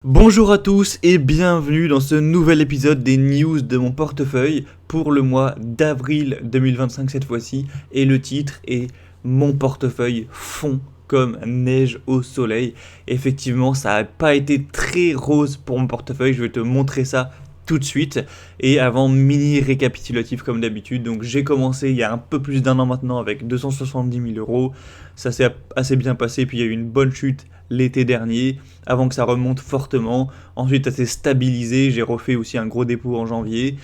Bonjour à tous et bienvenue dans ce nouvel épisode des news de mon portefeuille pour le mois d'avril 2025 cette fois-ci, et le titre est "Mon portefeuille fond comme neige au soleil". Effectivement, ça n'a pas été très rose pour mon portefeuille, je vais te montrer ça tout de suite. Et avant, mini récapitulatif comme d'habitude. Donc j'ai commencé il y a un peu plus d'un an maintenant avec 270 000 euros, ça s'est assez bien passé, puis il y a eu une bonne chute l'été dernier avant que ça remonte fortement. Ensuite, ça s'est stabilisé. J'ai refait aussi un gros dépôt en janvier.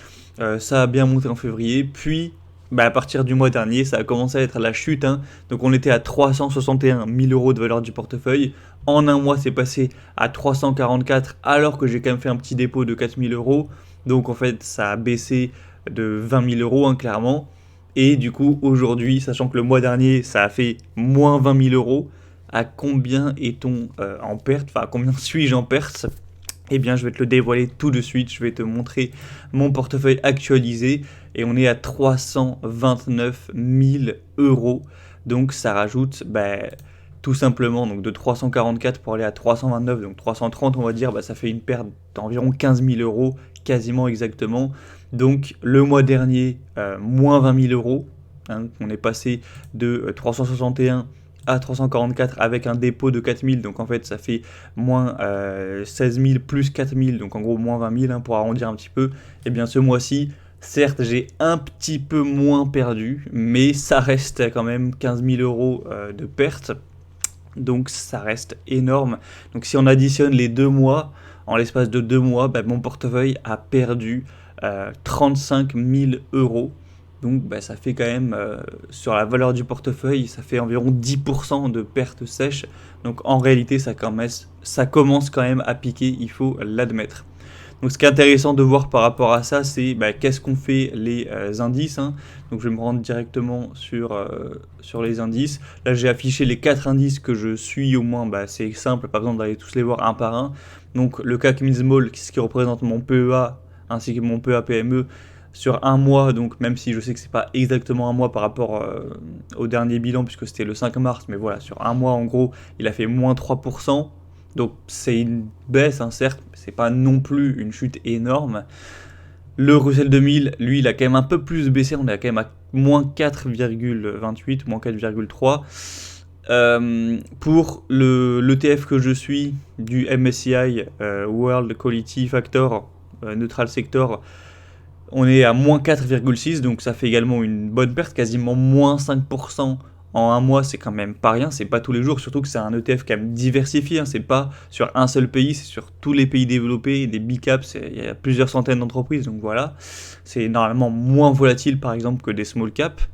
Ça a bien monté en février. Puis, à partir du mois dernier, ça a commencé à être la chute, hein. Donc, on était à 361 000 euros de valeur du portefeuille. En un mois, c'est passé à 344, alors que j'ai quand même fait un petit dépôt de 4 000 euros. Donc, en fait, ça a baissé de 20 000 euros, hein, clairement. Et du coup, aujourd'hui, sachant que le mois dernier, ça a fait moins 20 000 euros, à combien est-on en perte, enfin à combien suis-je en perte? Eh bien, je vais te le dévoiler tout de suite. Je vais te montrer mon portefeuille actualisé et on est à 329 000 euros. Donc, ça rajoute tout simplement donc de 344 pour aller à 329, donc 330, on va dire. Ça fait une perte d'environ 15 000 euros, quasiment exactement. Donc, le mois dernier, moins 20 000 euros. Hein, on est passé de 361 à 344 avec un dépôt de 4000, donc en fait ça fait moins 16 000 plus 4000, donc en gros moins 20 000, hein, pour arrondir un petit peu. Et bien ce mois-ci, certes j'ai un petit peu moins perdu, mais ça reste quand même 15 000 euros de perte, donc ça reste énorme. Donc si on additionne les 2 mois, en l'espace de 2 mois, mon portefeuille a perdu 35 000 euros. Donc ça fait quand même, sur la valeur du portefeuille, ça fait environ 10% de pertes sèches. Donc en réalité, ça commence quand même à piquer, il faut l'admettre. Donc ce qui est intéressant de voir par rapport à ça, c'est qu'est-ce qu'ont fait les indices, hein. Donc je vais me rendre directement sur les indices. Là j'ai affiché les 4 indices que je suis au moins, c'est simple, pas besoin d'aller tous les voir un par un. Donc le CAC Mid Small, ce qui représente mon PEA ainsi que mon PEA PME sur un mois, donc même si je sais que c'est pas exactement un mois par rapport au dernier bilan puisque c'était le 5 mars, mais voilà, sur un mois en gros, il a fait moins 3%. Donc c'est une baisse, hein, certes, mais c'est pas non plus une chute énorme. Le Russell 2000, lui, il a quand même un peu plus baissé, on est quand même à moins 4,28, moins 4,3. Pour l'ETF que je suis, du MSCI World Quality Factor, Neutral Sector, on est à moins 4,6, donc ça fait également une bonne perte, quasiment moins 5% en un mois. C'est quand même pas rien, c'est pas tous les jours, surtout que c'est un ETF quand même diversifié, hein. C'est pas sur un seul pays, c'est sur tous les pays développés, des big caps, il y a plusieurs centaines d'entreprises, donc voilà. C'est normalement moins volatile par exemple que des small caps.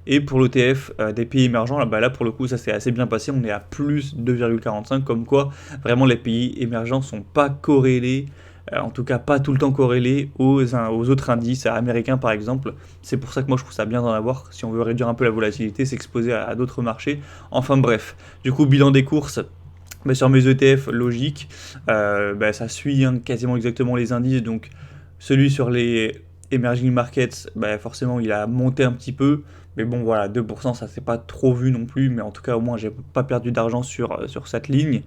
Et pour l'ETF des pays émergents, là pour le coup ça s'est assez bien passé, on est à plus 2,45, comme quoi vraiment les pays émergents sont pas corrélés, en tout cas pas tout le temps corrélés aux autres indices américains par exemple. C'est pour ça que moi je trouve ça bien d'en avoir, si on veut réduire un peu la volatilité, s'exposer à d'autres marchés. Enfin bref, du coup bilan des courses. Sur mes ETF, logique, ça suit, hein, quasiment exactement les indices, donc celui sur les emerging markets, forcément il a monté un petit peu, mais bon voilà, 2% ça s'est pas trop vu non plus, mais en tout cas au moins j'ai pas perdu d'argent sur cette ligne.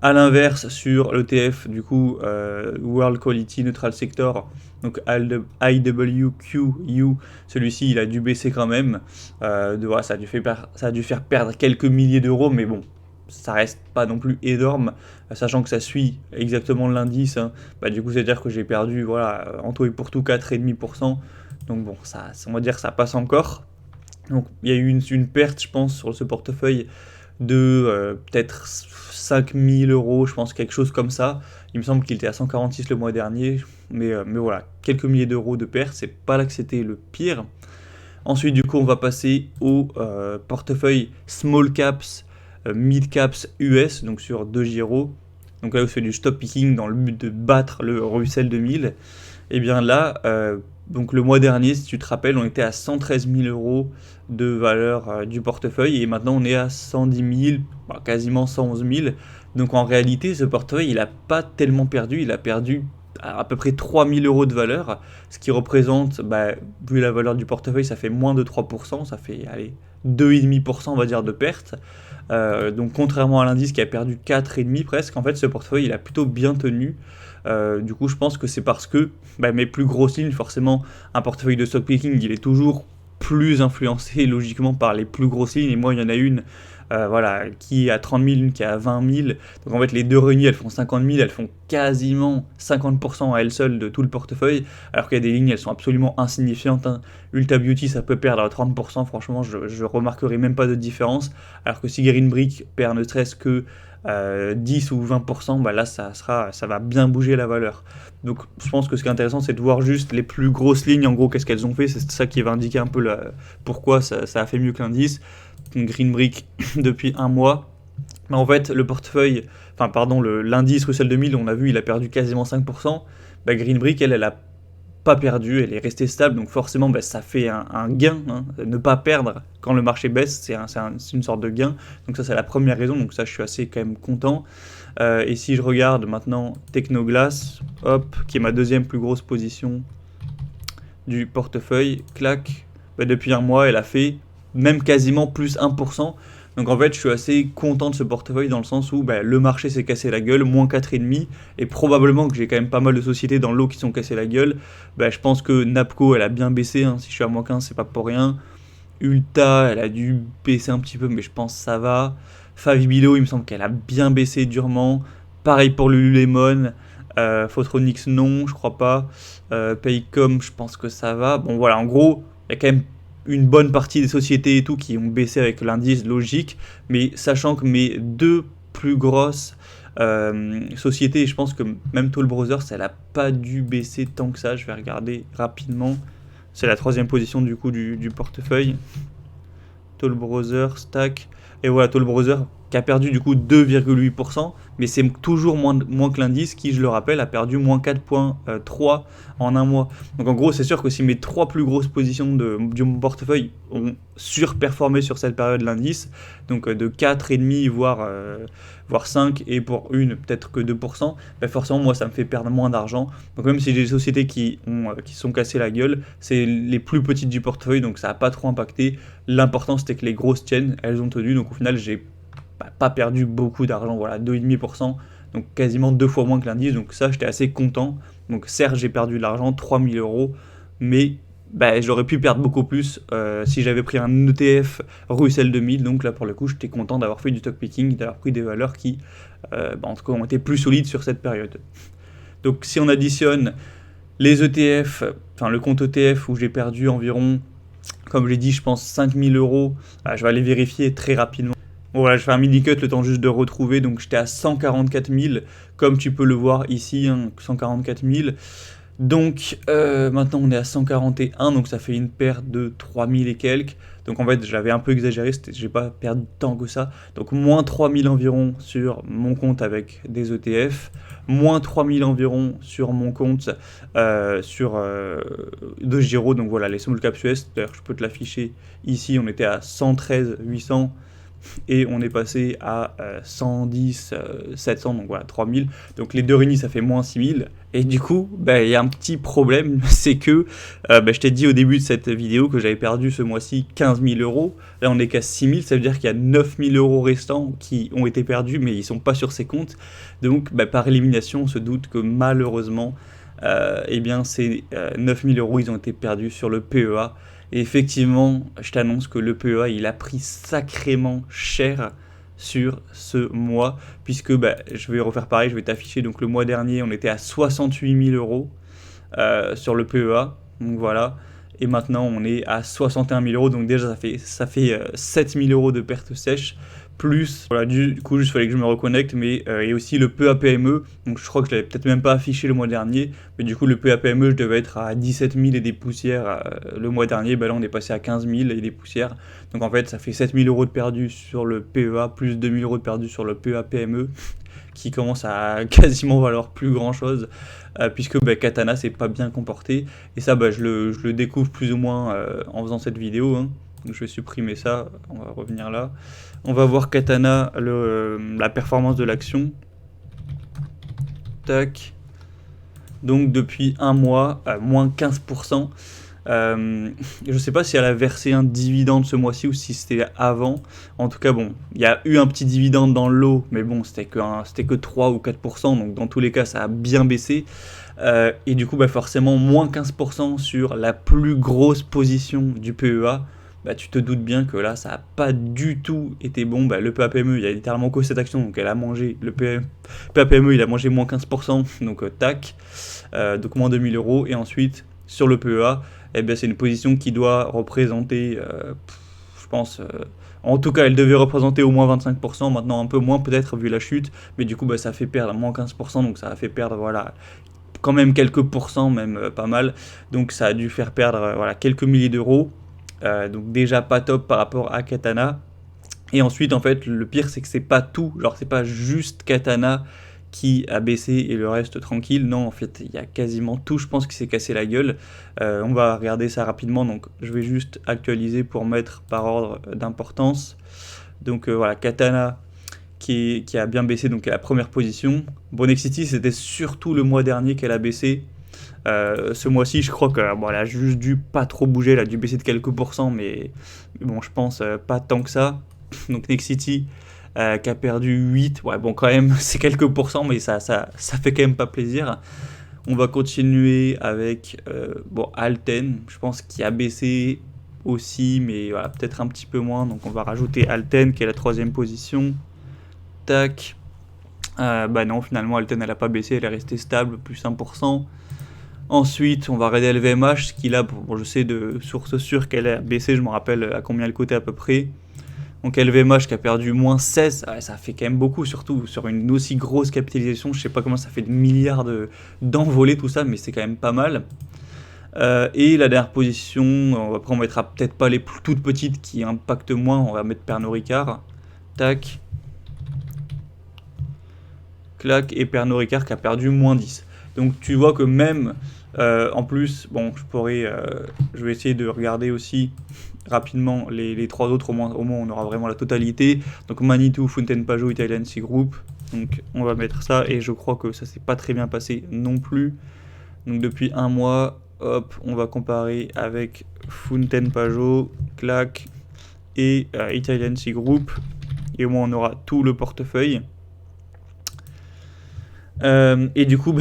A l'inverse, sur l'ETF du coup World Quality Neutral Sector, donc IWQU, celui-ci il a dû baisser quand même, voilà, ça a dû faire perdre quelques milliers d'euros, mais bon, ça reste pas non plus énorme, sachant que ça suit exactement l'indice, hein. Du coup c'est-à-dire que j'ai perdu, voilà, en tout et pour tout 4,5%, donc bon, ça, on va dire que ça passe encore. Donc il y a eu une perte, je pense, sur ce portefeuille de peut-être 5 000 euros, je pense, quelque chose comme ça. Il me semble qu'il était à 146 le mois dernier, mais voilà, quelques milliers d'euros de perte, c'est pas là que c'était le pire. Ensuite, du coup, on va passer au portefeuille small caps, mid caps US, donc sur 2 gyros. Donc là, où c'est du stop picking dans le but de battre le Russell 2000. Et bien là, donc le mois dernier, si tu te rappelles, on était à 113 000 euros de valeur du portefeuille, et maintenant on est à 110 000, quasiment 111 000. Donc en réalité, ce portefeuille, il n'a pas tellement perdu, il a perdu à peu près 3000 euros de valeur, ce qui représente, vu la valeur du portefeuille, ça fait moins de 3%, ça fait, allez, 2,5% on va dire de perte. Donc contrairement à l'indice qui a perdu 4,5 presque, en fait ce portefeuille il a plutôt bien tenu. Du coup je pense que c'est parce que mes plus grosses lignes, forcément un portefeuille de stock picking il est toujours plus influencé logiquement par les plus grosses lignes, et moi il y en a une qui est à 30 000, une qui est à 20 000. Donc en fait, les deux réunies, elles font 50 000, elles font quasiment 50% à elles seules de tout le portefeuille, alors qu'il y a des lignes, elles sont absolument insignifiantes. Hein. Ulta Beauty, ça peut perdre à 30%, franchement, je remarquerai même pas de différence, alors que si Green Brick perd ne serait-ce que 10 ou 20%, là, ça va bien bouger la valeur. Donc je pense que ce qui est intéressant, c'est de voir juste les plus grosses lignes, en gros, qu'est-ce qu'elles ont fait, c'est ça qui va indiquer un peu pourquoi ça a fait mieux que l'indice. Green Brick depuis un mois. Mais en fait, l'indice Russell 2000, on a vu, il a perdu quasiment 5%. Green Brick, elle a pas perdu, elle est restée stable, donc forcément, ça fait un gain. Hein. Ne pas perdre quand le marché baisse, c'est une sorte de gain. Donc ça, c'est la première raison, donc ça, je suis assez quand même content. Et si je regarde maintenant Technoglass, hop, qui est ma deuxième plus grosse position du portefeuille, clac, depuis un mois, elle a fait même quasiment plus 1%. Donc en fait, je suis assez content de ce portefeuille dans le sens où le marché s'est cassé la gueule, moins 4,5, et probablement que j'ai quand même pas mal de sociétés dans l'eau qui sont cassées la gueule. Je pense que Napco, elle a bien baissé, hein. Si je suis à moins 15, c'est pas pour rien. Ulta, elle a dû baisser un petit peu, mais je pense que ça va. Favibilo, il me semble qu'elle a bien baissé durement. Pareil pour Lululemon. Photronics, non, je crois pas. Paycom, je pense que ça va. Bon, voilà, en gros, il y a quand même une bonne partie des sociétés et tout qui ont baissé avec l'indice logique, mais sachant que mes deux plus grosses sociétés, je pense que même Toll Brothers, elle a pas dû baisser tant que ça. Je vais regarder rapidement. C'est la troisième position du coup du portefeuille. Toll Brothers, stack. Et voilà, Toll Brothers qui a perdu du coup 2,8%, mais c'est toujours moins que l'indice qui, je le rappelle, a perdu moins 4,3 en un mois. Donc en gros, c'est sûr que si mes trois plus grosses positions du portefeuille ont surperformé sur cette période l'indice, donc de 4,5 voire 5, et pour une peut-être que 2%, forcément moi ça me fait perdre moins d'argent. Donc même si j'ai des sociétés qui sont cassées la gueule, c'est les plus petites du portefeuille, donc ça n'a pas trop impacté. L'important c'était que les grosses tiennent, elles ont tenu, donc au final j'ai pas perdu beaucoup d'argent, voilà, 2,5%, donc quasiment 2 fois moins que l'indice, donc ça j'étais assez content. Donc certes j'ai perdu de l'argent, 3000 euros, mais j'aurais pu perdre beaucoup plus si j'avais pris un ETF Russell 2000, donc là pour le coup j'étais content d'avoir fait du stock picking, d'avoir pris des valeurs qui en tout cas ont été plus solides sur cette période. Donc si on additionne les ETF, enfin le compte ETF où j'ai perdu environ, comme j'ai dit, je pense 5000 euros, je vais aller vérifier très rapidement. Bon, voilà, je fais un mini cut le temps juste de retrouver, donc j'étais à 144 000, comme tu peux le voir ici, hein, 144 000. Donc maintenant on est à 141, donc ça fait une perte de 3000 et quelques. Donc en fait j'avais un peu exagéré, j'ai pas perdu tant que ça. Donc moins 3000 environ sur mon compte avec des ETF, moins 3000 environ sur mon compte de Giro, donc voilà les small caps US. D'ailleurs je peux te l'afficher ici, on était à 113 800 et on est passé à 110 700, donc voilà 3000. Donc les deux réunis ça fait moins 6000. Et du coup il y a un petit problème, c'est que je t'ai dit au début de cette vidéo que j'avais perdu ce mois-ci 15 000 euros. Là on est qu'à 6 000, ça veut dire qu'il y a 9 000 euros restants qui ont été perdus mais ils sont pas sur ces comptes. Donc par élimination on se doute que malheureusement ces 9 000 euros ils ont été perdus sur le PEA. Et effectivement, je t'annonce que le PEA, il a pris sacrément cher sur ce mois, puisque je vais refaire pareil, je vais t'afficher. Donc le mois dernier, on était à 68 000 euros sur le PEA, donc voilà. Et maintenant, on est à 61 000 euros, donc déjà ça fait 7 000 euros de perte sèche. Plus, voilà, du coup, juste fallait que je me reconnecte, mais il y a aussi le PEA-PME, donc je crois que je l'avais peut-être même pas affiché le mois dernier, mais du coup, le PEA-PME, je devais être à 17 000 et des poussières le mois dernier, là on est passé à 15 000 et des poussières, donc en fait, ça fait 7 000 euros de perdus sur le PEA, plus 2 000 euros de perdus sur le PEA-PME, qui commence à quasiment valoir plus grand chose, puisque Katana s'est pas bien comporté, et ça, je le découvre plus ou moins en faisant cette vidéo, hein. Donc je vais supprimer ça, on va revenir là. On va voir Katana, la performance de l'action. Tac. Donc depuis un mois, moins 15%. Je ne sais pas si elle a versé un dividende ce mois-ci ou si c'était avant. En tout cas, bon, il y a eu un petit dividende dans le lot, mais bon, c'était que 3 ou 4%, donc dans tous les cas, ça a bien baissé. Et du coup, forcément, moins 15% sur la plus grosse position du PEA. Tu te doutes bien que là, ça n'a pas du tout été bon. Le PEA-PME, il y a littéralement que cette action, donc elle a mangé, le PEA-PME, il a mangé moins 15%, donc tac, donc moins 2000 euros. Et ensuite, sur le PEA, c'est une position qui doit représenter, je pense, en tout cas, elle devait représenter au moins 25%, maintenant un peu moins peut-être vu la chute, mais du coup, ça fait perdre moins 15%, donc ça a fait perdre, voilà, quand même quelques pourcents, même pas mal. Donc ça a dû faire perdre voilà, quelques milliers d'euros. Donc déjà pas top par rapport à Katana. Et ensuite, en fait, le pire, c'est que c'est pas tout. Genre, c'est pas juste Katana qui a baissé et le reste tranquille. Non, en fait, il y a quasiment tout, je pense, qui s'est cassé la gueule. On va regarder ça rapidement. Donc, je vais juste actualiser pour mettre par ordre d'importance. Donc, voilà, Katana qui a bien baissé, donc à la première position. Bonexity, c'était surtout le mois dernier qu'elle a baissé. Ce mois-ci, je crois qu'elle a juste dû pas trop bouger, elle a dû baisser de quelques pourcents, mais bon, je pense pas tant que ça. Donc Nexity qui a perdu 8, ouais bon quand même c'est quelques pourcents, mais ça fait quand même pas plaisir. On va continuer avec Alten, je pense qui a baissé aussi, mais voilà, peut-être un petit peu moins, donc on va rajouter Alten qui est la 3ème position. Tac. Non, finalement Alten elle a pas baissé, elle est restée stable, plus 1%. Ensuite, on va regarder LVMH, qui là, je sais de source sûre qu'elle a baissé, je me rappelle à combien elle coûtait à peu près. Donc LVMH qui a perdu moins 16, ça fait quand même beaucoup, surtout sur une aussi grosse capitalisation, je sais pas comment ça fait de milliards d'envolées tout ça, mais c'est quand même pas mal. Et la dernière position, après on mettra peut-être pas les toutes petites qui impactent moins, on va mettre Pernod Ricard. Tac. Clac, et Pernod Ricard qui a perdu moins 10. Donc tu vois que même, en plus, bon, je vais essayer de regarder aussi rapidement les 3 autres, au moins on aura vraiment la totalité. Donc Manitou, Fountaine Pajot, Italian Sea Group. Donc on va mettre ça, et je crois que ça s'est pas très bien passé non plus. Donc depuis un mois, hop, on va comparer avec Fountaine Pajot, clac, et Italian Sea Group. Et au moins on aura tout le portefeuille. Et du coup,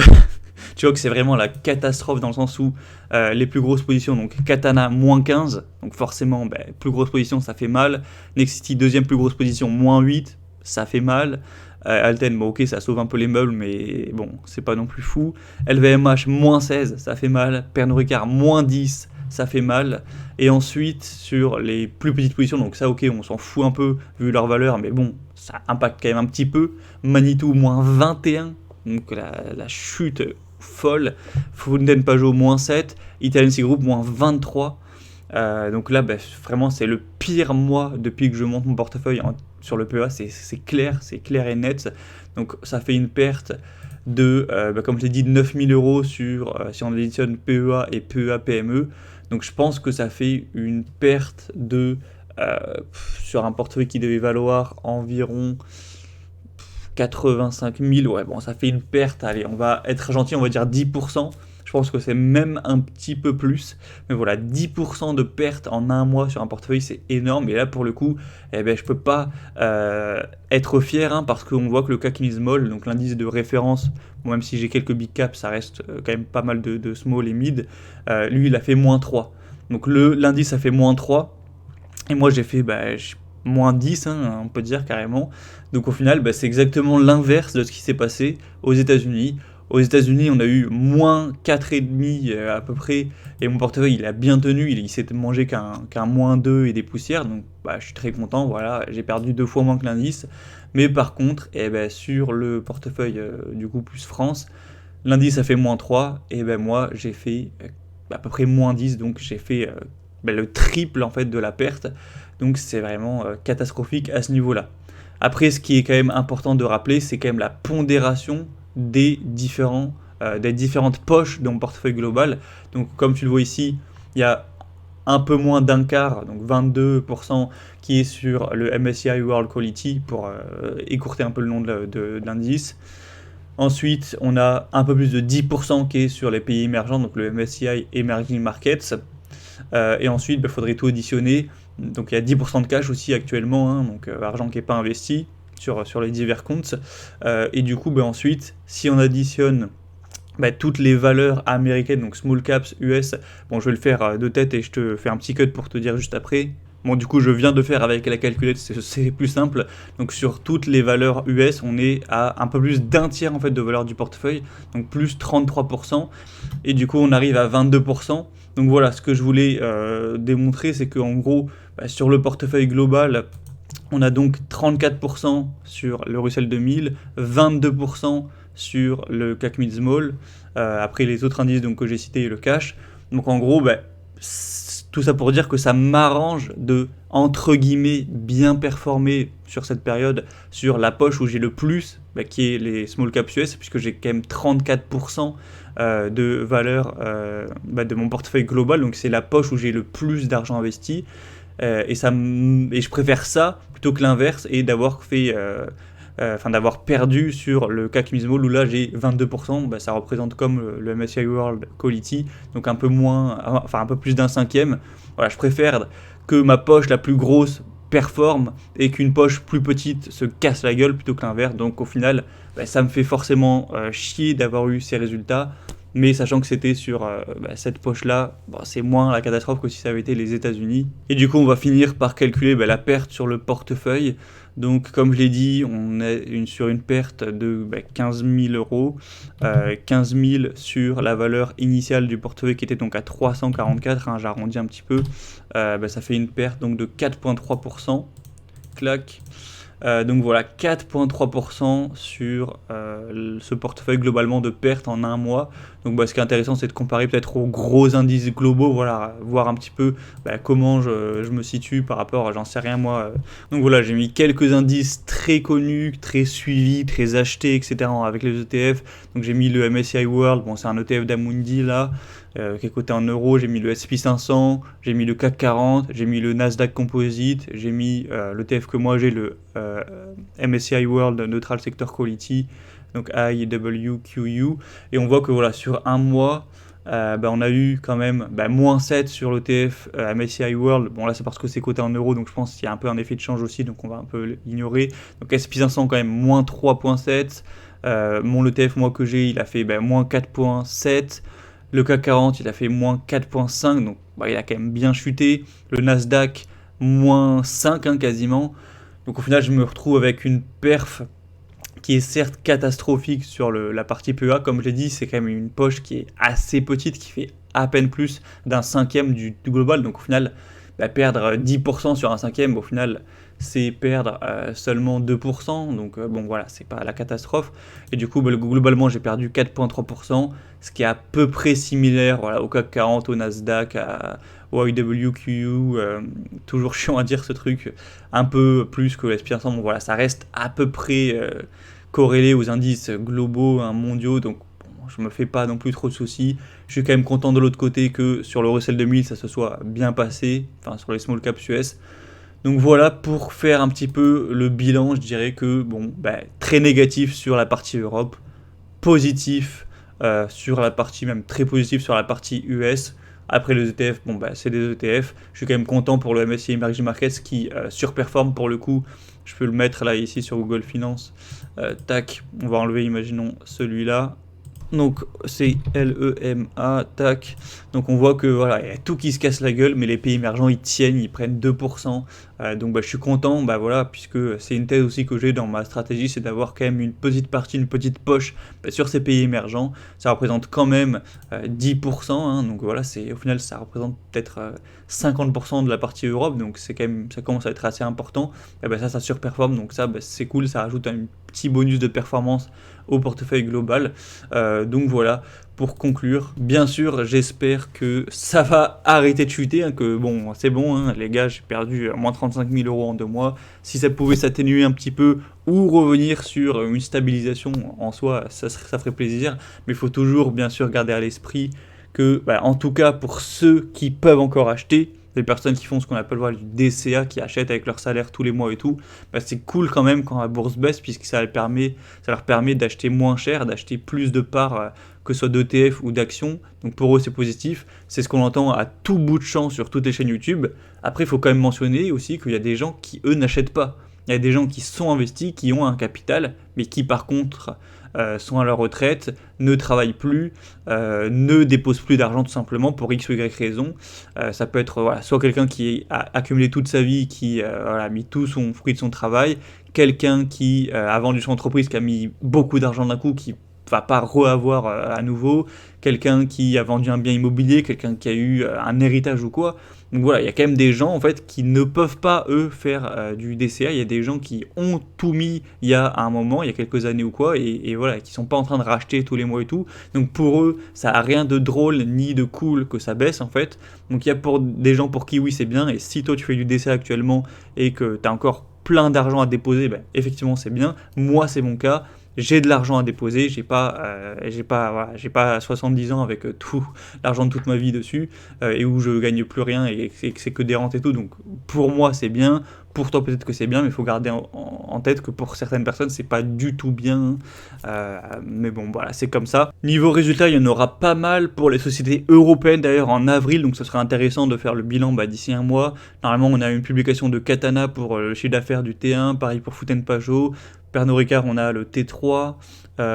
tu vois que c'est vraiment la catastrophe dans le sens où les plus grosses positions, donc Katana moins 15, donc forcément, plus grosse position, ça fait mal. Nexity, 2ème plus grosse position, moins 8, ça fait mal. Alten, ok, ça sauve un peu les meubles, mais bon, c'est pas non plus fou. LVMH, moins 16, ça fait mal. Pernod Ricard, moins 10, ça fait mal. Et ensuite, sur les plus petites positions, donc ça, ok, on s'en fout un peu vu leur valeur, mais bon, ça impacte quand même un petit peu. Manitou, moins 21, donc la chute folle. Fountaine Pajot, moins 7. Italian Sea Group, moins 23. Donc là, vraiment, c'est le pire mois depuis que je monte mon portefeuille sur le PEA. C'est clair et net. Donc ça fait une perte de, comme je l'ai dit, 9000 euros si on additionne PEA et PEA-PME. Donc je pense que ça fait une perte de, sur un portefeuille qui devait valoir environ 85 000, ouais, bon, ça fait une perte, allez, on va être gentil, on va dire 10%, je pense que c'est même un petit peu plus, mais voilà, 10% de perte en un mois sur un portefeuille, c'est énorme, et là, pour le coup, je peux pas être fier, parce qu'on voit que le CAC Small, donc l'indice de référence, bon, même si j'ai quelques big caps, ça reste quand même pas mal de small et mid, lui, il a fait moins 3, donc l'indice a fait moins 3, et moi, j'ai fait, moins 10, on peut dire carrément. Donc au final, c'est exactement l'inverse de ce qui s'est passé aux États-Unis. Aux États-Unis, on a eu moins 4,5 à peu près, et mon portefeuille il a bien tenu, il s'est mangé qu'un moins 2 et des poussières, donc je suis très content, voilà, j'ai perdu 2 fois moins que l'indice. Mais par contre, sur le portefeuille du coup plus France, l'indice a fait moins 3, et moi j'ai fait à peu près moins 10, donc j'ai fait le triple en fait de la perte. Donc c'est vraiment catastrophique à ce niveau-là. Après, ce qui est quand même important de rappeler, c'est quand même la pondération des différentes poches de mon portefeuille global. Donc comme tu le vois ici, il y a un peu moins d'un quart, donc 22% qui est sur le MSCI World Quality pour écourter un peu le nom de l'indice. Ensuite, on a un peu plus de 10% qui est sur les pays émergents, donc le MSCI Emerging Markets. Et ensuite, il faudrait tout additionner. Donc il y a 10% de cash aussi actuellement, hein, donc argent qui n'est pas investi sur les divers comptes. Et du coup, ensuite, si on additionne toutes les valeurs américaines, donc small caps US, bon je vais le faire de tête et je te fais un petit cut pour te dire juste après. Bon du coup je viens de faire avec la calculette, c'est plus simple. Donc sur toutes les valeurs US, on est à un peu plus d'un tiers en fait de valeur du portefeuille, donc plus 33%, et du coup on arrive à 22%. Donc voilà, ce que je voulais démontrer, c'est qu'en gros, sur le portefeuille global, on a donc 34% sur le Russell 2000, 22% sur le CAC Mid Small, après les autres indices donc, que j'ai cités et le cash. Donc en gros, tout ça pour dire que ça m'arrange de, entre guillemets, bien performer sur cette période sur la poche où j'ai le plus, qui est les small caps US, puisque j'ai quand même 34% de valeur de mon portefeuille global, donc c'est la poche où j'ai le plus d'argent investi. Et je préfère ça plutôt que l'inverse et d'avoir d'avoir perdu sur le CAC Mid Small où là j'ai 22%, ça représente comme le MSCI World Quality, donc un peu moins, enfin un peu plus d'un cinquième. Voilà, je préfère que ma poche la plus grosse performe et qu'une poche plus petite se casse la gueule plutôt que l'inverse. Donc au final, ça me fait forcément chier d'avoir eu ces résultats. Mais sachant que c'était sur cette poche-là, c'est moins la catastrophe que si ça avait été les États-Unis. Et du coup, on va finir par calculer la perte sur le portefeuille. Donc, comme je l'ai dit, on est sur une perte de 15 000 euros. 15 000 sur la valeur initiale du portefeuille qui était donc à 344, hein, j'arrondis un petit peu. Ça fait une perte donc, de 4,3%. Clac. Donc voilà, 4,3% sur ce portefeuille globalement de pertes en un mois. Donc ce qui est intéressant, c'est de comparer peut-être aux gros indices globaux, voilà, voir un petit peu comment je me situe par rapport à j'en sais rien moi. Donc voilà, j'ai mis quelques indices très connus, très suivis, très achetés, etc. avec les ETF. Donc j'ai mis le MSCI World, bon c'est un ETF d'Amundi là, qui est coté en euros, j'ai mis le S&P 500, j'ai mis le CAC 40, j'ai mis le Nasdaq Composite, j'ai mis l'ETF que moi j'ai, le MSCI World Neutral Sector Quality, donc IWQU, et on voit que voilà, sur un mois, on a eu quand même moins 7 sur l'ETF MSCI World. Bon là c'est parce que c'est coté en euros, donc je pense qu'il y a un peu un effet de change aussi, donc on va un peu l'ignorer. Donc S&P 500 quand même moins 3.7, mon ETF moi que j'ai, il a fait moins 4.7. Le CAC 40, il a fait moins 4,5, donc il a quand même bien chuté. Le Nasdaq, moins 5 hein, quasiment. Donc au final, je me retrouve avec une perf qui est certes catastrophique sur la partie PEA. Comme je l'ai dit, c'est quand même une poche qui est assez petite, qui fait à peine plus d'un cinquième du global. Donc au final, perdre 10% sur un cinquième, au final, c'est perdre seulement 2%. Donc voilà, c'est pas la catastrophe. Et du coup, globalement, j'ai perdu 4,3%, ce qui est à peu près similaire au CAC 40, au Nasdaq, au IWQU. Toujours chiant à dire ce truc, un peu plus que l'S&P 500. Bon voilà, ça reste à peu près corrélé aux indices globaux, mondiaux. Donc je me fais pas non plus trop de soucis. Je suis quand même content de l'autre côté que sur le Russell 2000 ça se soit bien passé, enfin sur les small caps US. Donc voilà, pour faire un petit peu le bilan, je dirais que très négatif sur la partie Europe, positif sur la partie, même très positif sur la partie US. Après les ETF, c'est des ETF. Je suis quand même content pour le MSCI Emerging Markets qui surperforme pour le coup. Je peux le mettre là ici sur Google Finance. Tac, on va enlever, imaginons celui-là. Donc c'est LEMA, tac. Donc on voit que voilà, il y a tout qui se casse la gueule, mais les pays émergents ils tiennent, ils prennent 2%. Donc je suis content, voilà, puisque c'est une thèse aussi que j'ai dans ma stratégie, c'est d'avoir quand même une petite partie, une petite poche sur ces pays émergents. Ça représente quand même 10%, hein, donc voilà, au final ça représente peut-être 50% de la partie Europe, donc c'est quand même, ça commence à être assez important. Et ça surperforme, donc ça c'est cool, ça rajoute un petit bonus de performance au portefeuille global. Donc voilà, pour conclure, bien sûr, j'espère que ça va arrêter de chuter, hein, que c'est bon, hein, les gars, j'ai perdu moins 35 000 euros en 2 mois. Si ça pouvait s'atténuer un petit peu ou revenir sur une stabilisation en soi, ça ferait plaisir. Mais il faut toujours, bien sûr, garder à l'esprit que, en tout cas, pour ceux qui peuvent encore acheter, les personnes qui font ce qu'on appelle voilà, du DCA, qui achètent avec leur salaire tous les mois et tout, bah, c'est cool quand même quand la bourse baisse, puisque ça leur permet d'acheter moins cher, d'acheter plus de parts, que ce soit d'ETF ou d'actions. Donc pour eux, c'est positif. C'est ce qu'on entend à tout bout de champ sur toutes les chaînes YouTube. Après, il faut quand même mentionner aussi qu'il y a des gens qui, eux, n'achètent pas. Il y a des gens qui sont investis, qui ont un capital, mais qui par contre sont à leur retraite, ne travaillent plus, ne déposent plus d'argent tout simplement pour X ou Y raison. Ça peut être voilà, soit quelqu'un qui a accumulé toute sa vie, qui a mis tout son fruit de son travail, quelqu'un qui a vendu son entreprise, qui a mis beaucoup d'argent d'un coup, qui va pas re-avoir à nouveau, quelqu'un qui a vendu un bien immobilier, quelqu'un qui a eu un héritage ou quoi. Donc voilà, il y a quand même des gens en fait qui ne peuvent pas eux faire du DCA. Il y a des gens qui ont tout mis il y a un moment, il y a quelques années ou quoi, et voilà, qui sont pas en train de racheter tous les mois et tout. Donc pour eux, ça a rien de drôle ni de cool que ça baisse en fait. Donc il y a pour des gens pour qui oui c'est bien, et si toi tu fais du DCA actuellement et que tu as encore plein d'argent à déposer, ben, effectivement c'est bien. Moi c'est mon cas. J'ai de l'argent à déposer, j'ai pas 70 ans avec tout l'argent de toute ma vie dessus, et où je gagne plus rien et que c'est que des rentes et tout. Donc pour moi c'est bien, pour toi peut-être que c'est bien, mais il faut garder en tête que pour certaines personnes c'est pas du tout bien. Mais bon voilà, c'est comme ça. Niveau résultat, il y en aura pas mal pour les sociétés européennes d'ailleurs en avril, donc ce serait intéressant de faire le bilan d'ici un mois. Normalement on a une publication de Katana pour le chiffre d'affaires du T1, pareil pour Foot & Pajot. Pernod Ricard, on a le T3,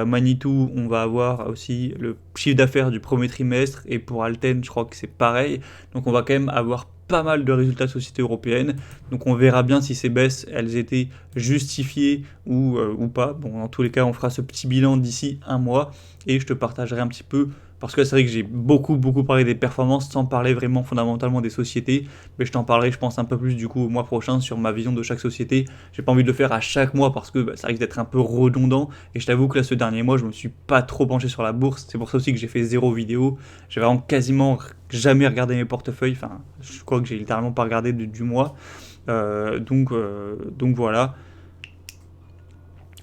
Manitou, on va avoir aussi le chiffre d'affaires du premier trimestre, et pour Alten, je crois que c'est pareil. Donc on va quand même avoir pas mal de résultats de sociétés européennes. Donc on verra bien si ces baisses, elles étaient justifiées ou pas. Bon, dans tous les cas, on fera ce petit bilan d'ici un mois, et je te partagerai un petit peu. Parce que c'est vrai que j'ai beaucoup parlé des performances sans parler vraiment fondamentalement des sociétés, mais je t'en parlerai je pense un peu plus du coup au mois prochain sur ma vision de chaque société. J'ai pas envie de le faire à chaque mois parce que ça risque d'être un peu redondant, et je t'avoue que là ce dernier mois je me suis pas trop penché sur la bourse, c'est pour ça aussi que j'ai fait 0 vidéo. J'ai vraiment quasiment jamais regardé mes portefeuilles, enfin je crois que j'ai littéralement pas regardé du mois. Donc voilà.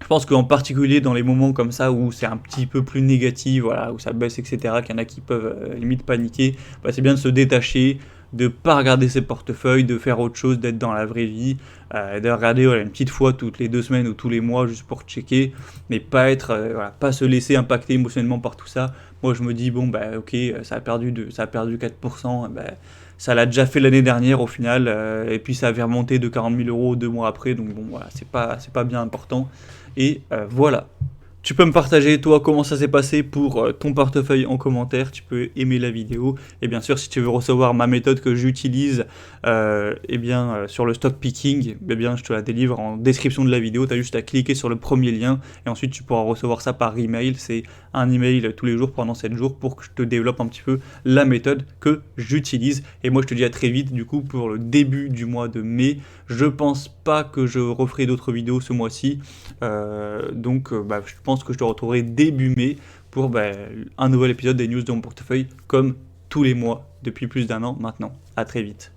Je pense qu'en particulier dans les moments comme ça où c'est un petit peu plus négatif, voilà, où ça baisse, etc., qu'il y en a qui peuvent limite paniquer, c'est bien de se détacher, de pas regarder ses portefeuilles, de faire autre chose, d'être dans la vraie vie, de regarder une petite fois toutes les 2 semaines ou tous les mois juste pour checker, mais pas être, pas se laisser impacter émotionnellement par tout ça. Moi je me dis bon ok, ça a perdu 4%, ça l'a déjà fait l'année dernière au final, et puis ça avait remonté de 40 000 euros 2 mois après, donc bon voilà, c'est pas bien important. Et voilà. Tu peux me partager, toi, comment ça s'est passé pour ton portefeuille en commentaire. Tu peux aimer la vidéo. Et bien sûr, si tu veux recevoir ma méthode que j'utilise sur le stock picking, je te la délivre en description de la vidéo. Tu as juste à cliquer sur le premier lien et ensuite tu pourras recevoir ça par email. C'est un email tous les jours pendant 7 jours pour que je te développe un petit peu la méthode que j'utilise. Et moi, je te dis à très vite, du coup, pour le début du mois de mai. Je pense pas que je referai d'autres vidéos ce mois-ci. Je pense que je te retrouverai début mai pour un nouvel épisode des news de mon portefeuille, comme tous les mois depuis plus d'1 an maintenant. À très vite.